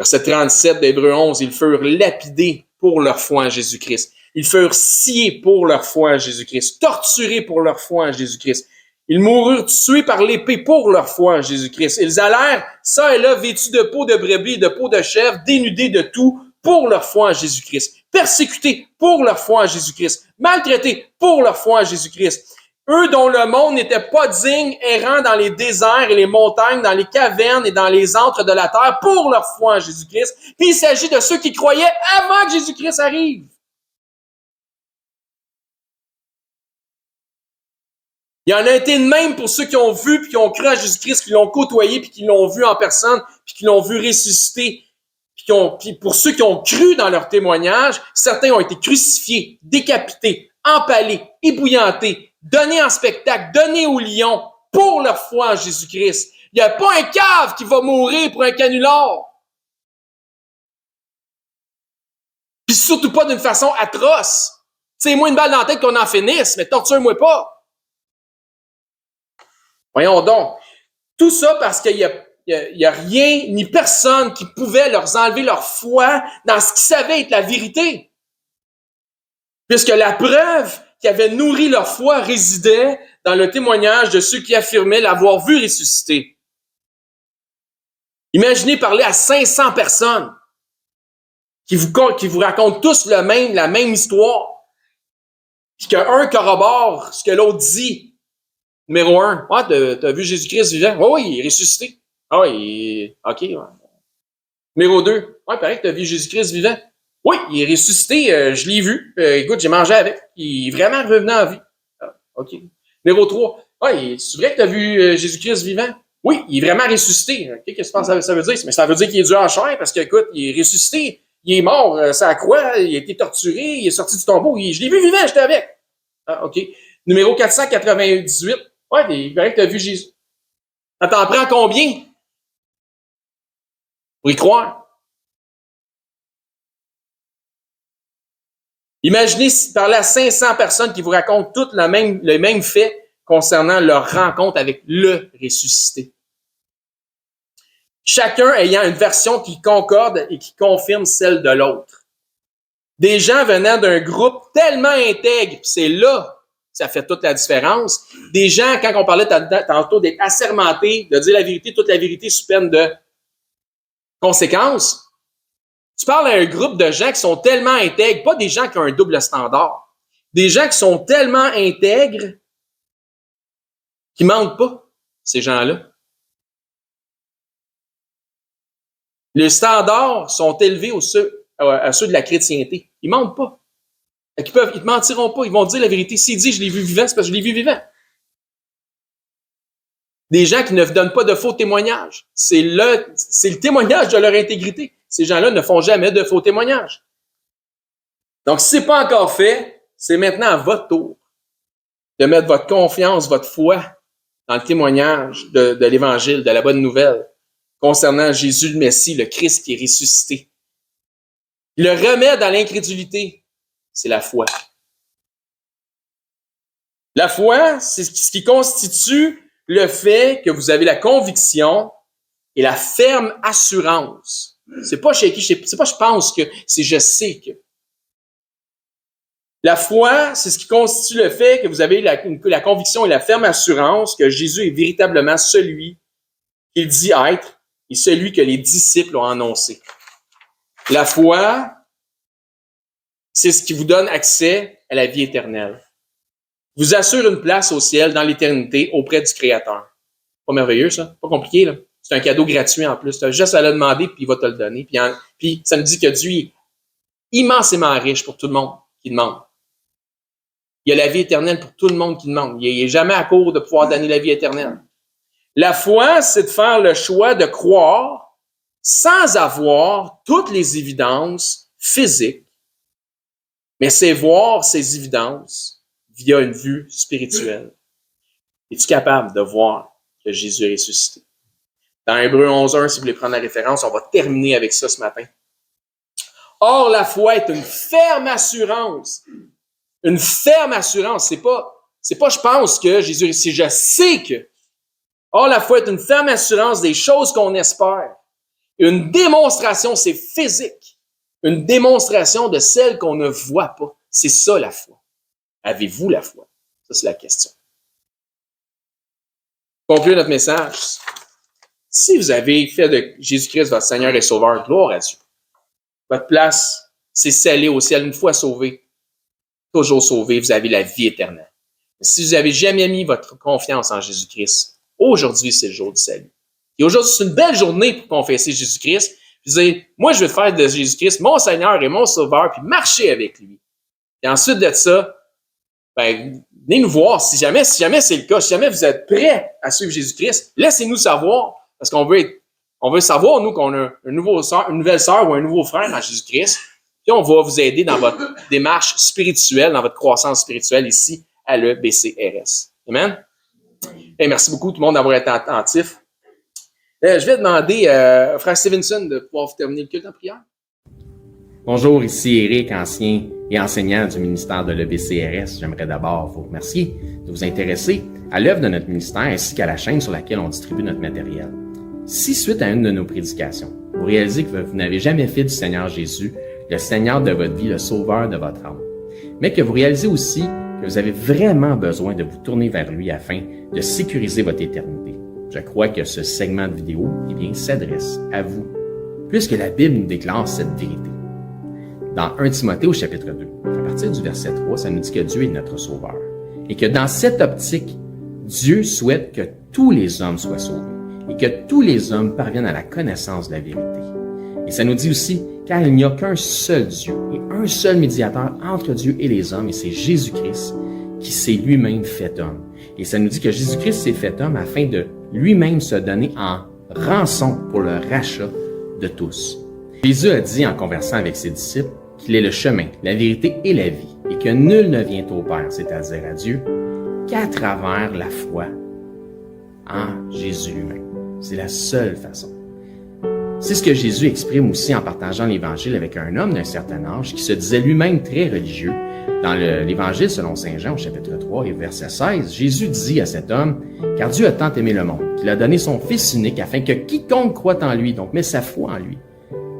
Verset 37 d'Hébreux 11, ils furent lapidés pour leur foi en Jésus-Christ. Ils furent sciés pour leur foi en Jésus-Christ, torturés pour leur foi en Jésus-Christ. Ils moururent tués par l'épée pour leur foi en Jésus-Christ. Ils allèrent, ça et là, vêtus de peau de brebis et de peau de chèvre, dénudés de tout, pour leur foi en Jésus-Christ. Persécutés pour leur foi en Jésus-Christ. Maltraités pour leur foi en Jésus-Christ. Eux dont le monde n'était pas digne, errant dans les déserts et les montagnes, dans les cavernes et dans les antres de la terre, pour leur foi en Jésus-Christ. Puis il s'agit de ceux qui croyaient avant que Jésus-Christ arrive. Il y en a été de même pour ceux qui ont vu puis qui ont cru à Jésus-Christ, qui l'ont côtoyé puis qui l'ont vu en personne puis qui l'ont vu ressusciter. Puis pour ceux qui ont cru dans leur témoignage, certains ont été crucifiés, décapités, empalés, ébouillantés, donnés en spectacle, donnés aux lions pour leur foi en Jésus-Christ. Il n'y a pas un cave qui va mourir pour un canular. Puis surtout pas d'une façon atroce. C'est moi une balle dans la tête qu'on en finisse, mais torture-moi pas. Voyons donc. Tout ça parce qu'il y a rien ni personne qui pouvait leur enlever leur foi dans ce qu'ils savaient être la vérité. Puisque la preuve qui avait nourri leur foi résidait dans le témoignage de ceux qui affirmaient l'avoir vu ressusciter. Imaginez parler à 500 personnes qui vous racontent tous la même histoire, puis qu'un corrobore ce que l'autre dit. Numéro 1, t'as vu Jésus-Christ vivant? Oui, il est ressuscité. Ah oui, OK. Ouais. Numéro 2, pareil que t'as vu Jésus-Christ vivant. Oui, il est ressuscité, je l'ai vu. Écoute, j'ai mangé avec. Il est vraiment revenu en vie. Ah, OK. Numéro 3, c'est vrai que t'as vu Jésus-Christ vivant? Oui, il est vraiment ressuscité. OK, qu'est-ce que tu penses que ça veut dire? Mais ça veut dire qu'il est dû en chair parce que, écoute, il est ressuscité. Il est mort, ça la croix, il a été torturé, il est sorti du tombeau. Je l'ai vu vivant, j'étais avec. Ah, OK. Numéro 498, il paraît que t'as vu Jésus. Ça t'en prend combien pour y croire? Imaginez parler à 500 personnes qui vous racontent toutes le même fait concernant leur rencontre avec le ressuscité. Chacun ayant une version qui concorde et qui confirme celle de l'autre. Des gens venant d'un groupe tellement intègre, c'est là ça fait toute la différence. Des gens, quand on parlait tantôt d'être assermentés, de dire la vérité, toute la vérité sous peine de conséquences, tu parles à un groupe de gens qui sont tellement intègres, pas des gens qui ont un double standard, des gens qui sont tellement intègres qu'ils mentent pas, ces gens-là. Les standards sont élevés à ceux de la chrétienté. Ils mentent pas. Ils te mentiront pas. Ils vont dire la vérité. S'ils disent je l'ai vu vivant, c'est parce que je l'ai vu vivant. Des gens qui ne donnent pas de faux témoignages. C'est le témoignage de leur intégrité. Ces gens-là ne font jamais de faux témoignages. Donc, si c'est pas encore fait, c'est maintenant à votre tour de mettre votre confiance, votre foi dans le témoignage de l'Évangile, de la bonne nouvelle, concernant Jésus le Messie, le Christ qui est ressuscité. Le remède à l'incrédulité, c'est la foi. La foi, c'est ce qui constitue le fait que vous avez la conviction et la ferme assurance. C'est pas shaky, c'est pas je pense que, c'est je sais que. La foi, c'est ce qui constitue le fait que vous avez la conviction et la ferme assurance que Jésus est véritablement celui qu'il dit être et celui que les disciples ont annoncé. La foi, c'est ce qui vous donne accès à la vie éternelle. Vous assure une place au ciel dans l'éternité auprès du Créateur. Pas merveilleux, ça? Pas compliqué, là? C'est un cadeau gratuit en plus. Tu as juste à le demander, puis il va te le donner. Puis ça nous dit que Dieu est immensément riche pour tout le monde qui demande. Il y a la vie éternelle pour tout le monde qui demande. Il n'est jamais à court de pouvoir donner la vie éternelle. La foi, c'est de faire le choix de croire sans avoir toutes les évidences physiques, mais c'est voir ces évidences via une vue spirituelle. Es-tu capable de voir que Jésus est ressuscité? Dans Hébreux 11.1, si vous voulez prendre la référence, on va terminer avec ça ce matin. Or, la foi est une ferme assurance. Une ferme assurance. C'est pas je pense que Jésus est ressuscité, je sais que. Or, la foi est une ferme assurance des choses qu'on espère. Une démonstration, c'est physique. Une démonstration de celles qu'on ne voit pas. C'est ça, la foi. Avez-vous la foi? Ça, c'est la question. Pour conclure notre message, si vous avez fait de Jésus-Christ votre Seigneur et Sauveur, gloire à Dieu. Votre place, c'est scellée au ciel une fois sauvé. Toujours sauvé, vous avez la vie éternelle. Mais si vous n'avez jamais mis votre confiance en Jésus-Christ, aujourd'hui, c'est le jour du salut. Et aujourd'hui, c'est une belle journée pour confesser Jésus-Christ. Puis dire, moi, je veux faire de Jésus-Christ mon Seigneur et mon Sauveur, puis marcher avec lui. Et ensuite de ça, venez nous voir. Si jamais c'est le cas, si jamais vous êtes prêts à suivre Jésus-Christ, laissez-nous savoir, parce qu'on veut savoir, nous, qu'on a une nouvelle sœur ou un nouveau frère en Jésus-Christ. Puis on va vous aider dans votre démarche spirituelle, dans votre croissance spirituelle ici à l'EBCRS. Amen? Et merci beaucoup tout le monde d'avoir été attentif. Je vais demander à Frère Stevenson de pouvoir terminer le culte en prière. Bonjour, ici Éric, ancien et enseignant du ministère de l'EBCRS. J'aimerais d'abord vous remercier de vous intéresser à l'œuvre de notre ministère ainsi qu'à la chaîne sur laquelle on distribue notre matériel. Si, suite à une de nos prédications, vous réalisez que vous n'avez jamais fait du Seigneur Jésus le Seigneur de votre vie, le Sauveur de votre âme, mais que vous réalisez aussi que vous avez vraiment besoin de vous tourner vers lui afin de sécuriser votre éternité, je crois que ce segment de vidéo s'adresse à vous, puisque la Bible nous déclare cette vérité. Dans 1 Timothée au chapitre 2, à partir du verset 3, ça nous dit que Dieu est notre Sauveur et que dans cette optique, Dieu souhaite que tous les hommes soient sauvés et que tous les hommes parviennent à la connaissance de la vérité. Et ça nous dit aussi, car il n'y a qu'un seul Dieu et un seul médiateur entre Dieu et les hommes, et c'est Jésus-Christ qui s'est lui-même fait homme. Et ça nous dit que Jésus-Christ s'est fait homme afin de lui-même se donner en rançon pour le rachat de tous. Jésus a dit en conversant avec ses disciples qu'il est le chemin, la vérité et la vie, et que nul ne vient au Père, c'est-à-dire à Dieu, qu'à travers la foi en Jésus lui-même. C'est la seule façon. C'est ce que Jésus exprime aussi en partageant l'Évangile avec un homme d'un certain âge qui se disait lui-même très religieux. Dans l'Évangile selon Saint Jean, au chapitre 3 et verset 16, Jésus dit à cet homme, « Car Dieu a tant aimé le monde, qu'il a donné son Fils unique, afin que quiconque croit en lui, donc met sa foi en lui,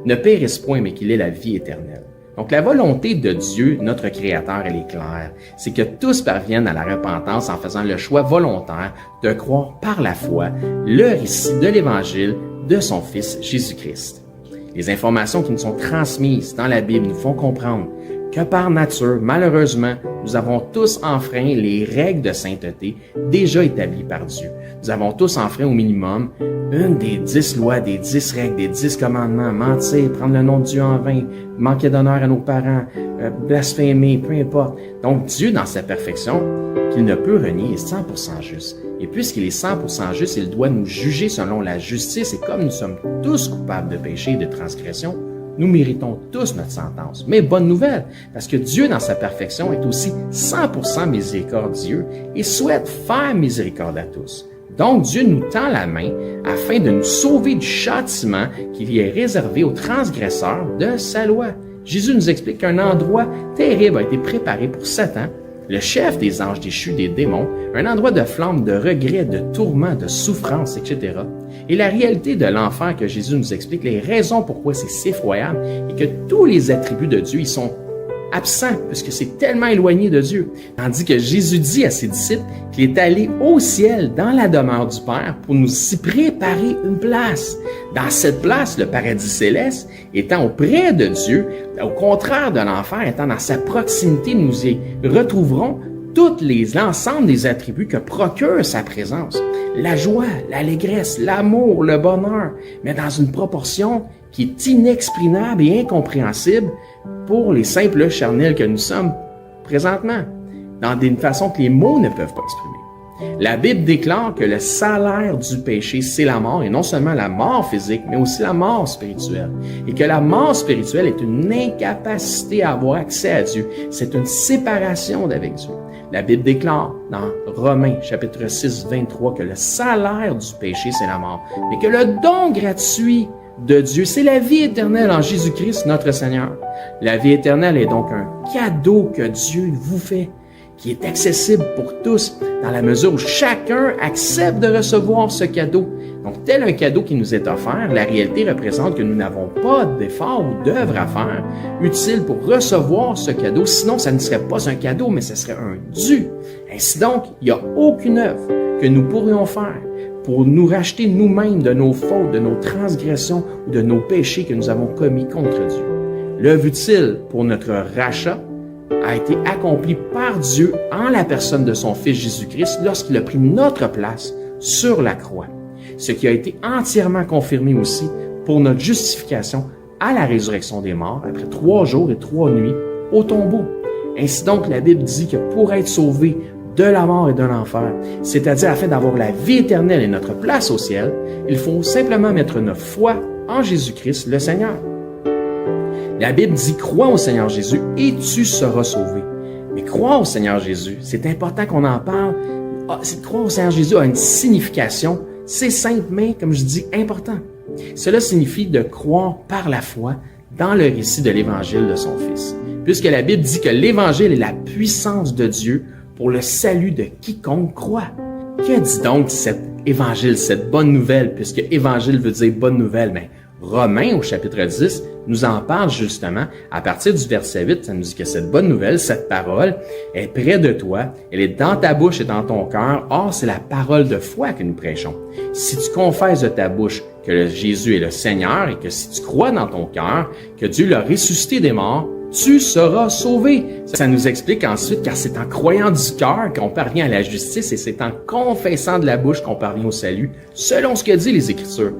ne périsse point, mais qu'il ait la vie éternelle. » Donc la volonté de Dieu, notre Créateur, elle est claire. C'est que tous parviennent à la repentance en faisant le choix volontaire de croire par la foi le récit de l'Évangile de son Fils Jésus-Christ. Les informations qui nous sont transmises dans la Bible nous font comprendre que par nature, malheureusement, nous avons tous enfreint les règles de sainteté déjà établies par Dieu. Nous avons tous enfreint au minimum une des 10 lois, des 10 règles, des 10 commandements, mentir, prendre le nom de Dieu en vain, manquer d'honneur à nos parents, blasphémer, peu importe. Donc Dieu, dans sa perfection, qu'il ne peut renier, est 100% juste. Et puisqu'il est 100% juste, il doit nous juger selon la justice. Et comme nous sommes tous coupables de péché et de transgression, nous méritons tous notre sentence. Mais bonne nouvelle, parce que Dieu, dans sa perfection, est aussi 100% miséricordieux et souhaite faire miséricorde à tous. Donc, Dieu nous tend la main afin de nous sauver du châtiment qui lui est réservé aux transgresseurs de sa loi. Jésus nous explique qu'un endroit terrible a été préparé pour Satan, le chef des anges déchus, des démons, un endroit de flamme, de regret, de tourment, de souffrance, etc. Et la réalité de l'enfer que Jésus nous explique, les raisons pourquoi c'est si effroyable, et que tous les attributs de Dieu, ils sont absents, puisque c'est tellement éloigné de Dieu. Tandis que Jésus dit à ses disciples qu'il est allé au ciel, dans la demeure du Père, pour nous y préparer une place. Dans cette place, le paradis céleste, étant auprès de Dieu, au contraire de l'enfer, étant dans sa proximité, nous y retrouverons l'ensemble des attributs que procure sa présence. La joie, l'allégresse, l'amour, le bonheur, mais dans une proportion qui est inexprimable et incompréhensible pour les simples charnels que nous sommes présentement, dans une façon que les mots ne peuvent pas exprimer. La Bible déclare que le salaire du péché, c'est la mort, et non seulement la mort physique, mais aussi la mort spirituelle. Et que la mort spirituelle est une incapacité à avoir accès à Dieu. C'est une séparation d'avec Dieu. La Bible déclare dans Romains chapitre 6, 23 que le salaire du péché, c'est la mort, mais que le don gratuit de Dieu, c'est la vie éternelle en Jésus-Christ, notre Seigneur. La vie éternelle est donc un cadeau que Dieu vous fait, qui est accessible pour tous, dans la mesure où chacun accepte de recevoir ce cadeau. Donc, tel un cadeau qui nous est offert, la réalité représente que nous n'avons pas d'effort ou d'œuvre à faire utile pour recevoir ce cadeau. Sinon, ça ne serait pas un cadeau, mais ce serait un dû. Ainsi donc, il n'y a aucune œuvre que nous pourrions faire pour nous racheter nous-mêmes de nos fautes, de nos transgressions ou de nos péchés que nous avons commis contre Dieu. L'œuvre utile pour notre rachat a été accomplie par Dieu en la personne de son Fils Jésus-Christ lorsqu'il a pris notre place sur la croix. Ce qui a été entièrement confirmé aussi pour notre justification à la résurrection des morts après 3 jours et 3 nuits au tombeau. Ainsi donc, la Bible dit que pour être sauvé de la mort et de l'enfer, c'est-à-dire afin d'avoir la vie éternelle et notre place au ciel, il faut simplement mettre notre foi en Jésus-Christ, le Seigneur. La Bible dit « Crois au Seigneur Jésus et tu seras sauvé ». Mais croire au Seigneur Jésus, c'est important qu'on en parle. Croire au Seigneur Jésus a une signification. C'est simple, mais, comme je dis, important. Cela signifie de croire par la foi dans le récit de l'Évangile de son Fils. Puisque la Bible dit que l'Évangile est la puissance de Dieu pour le salut de quiconque croit. Que dit donc cet Évangile, cette bonne nouvelle, puisque Évangile veut dire bonne nouvelle? Mais Romains, au chapitre 10, nous en parle justement. À partir du verset 8, ça nous dit que cette bonne nouvelle, cette parole, est près de toi, elle est dans ta bouche et dans ton cœur. Or, c'est la parole de foi que nous prêchons. Si tu confesses de ta bouche que Jésus est le Seigneur et que si tu crois dans ton cœur que Dieu l'a ressuscité des morts, tu seras sauvé. Ça nous explique ensuite, car c'est en croyant du cœur qu'on parvient à la justice et c'est en confessant de la bouche qu'on parvient au salut, selon ce que dit les Écritures.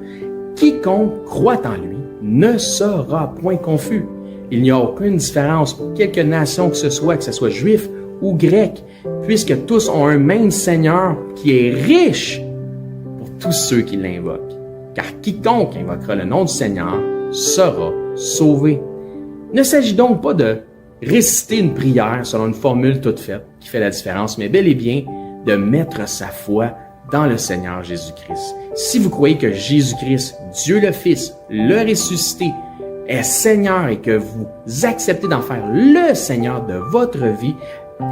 Quiconque croit en lui ne sera point confus. Il n'y a aucune différence pour quelque nation que ce soit juif ou grec, puisque tous ont un même Seigneur qui est riche pour tous ceux qui l'invoquent. Car quiconque invoquera le nom du Seigneur sera sauvé. Il ne s'agit donc pas de réciter une prière selon une formule toute faite qui fait la différence, mais bel et bien de mettre sa foi dans le Seigneur Jésus-Christ. Si vous croyez que Jésus-Christ, Dieu le Fils, le ressuscité, est Seigneur et que vous acceptez d'en faire le Seigneur de votre vie,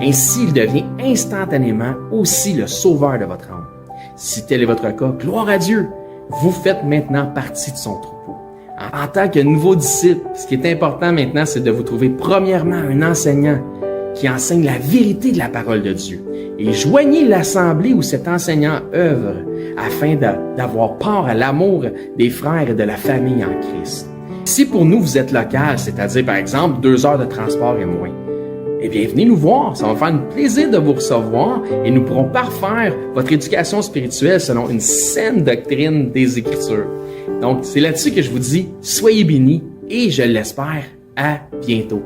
ainsi il devient instantanément aussi le sauveur de votre âme. Si tel est votre cas, gloire à Dieu, vous faites maintenant partie de son troupeau. En tant que nouveau disciple, ce qui est important maintenant, c'est de vous trouver premièrement un enseignant qui enseigne la vérité de la parole de Dieu. Et joignez l'assemblée où cet enseignant œuvre afin d'avoir part à l'amour des frères et de la famille en Christ. Si pour nous vous êtes local, c'est-à-dire par exemple 2 heures de transport et moins, eh bien venez nous voir, ça va me faire un plaisir de vous recevoir et nous pourrons parfaire votre éducation spirituelle selon une saine doctrine des Écritures. Donc c'est là-dessus que je vous dis, soyez bénis et je l'espère, à bientôt.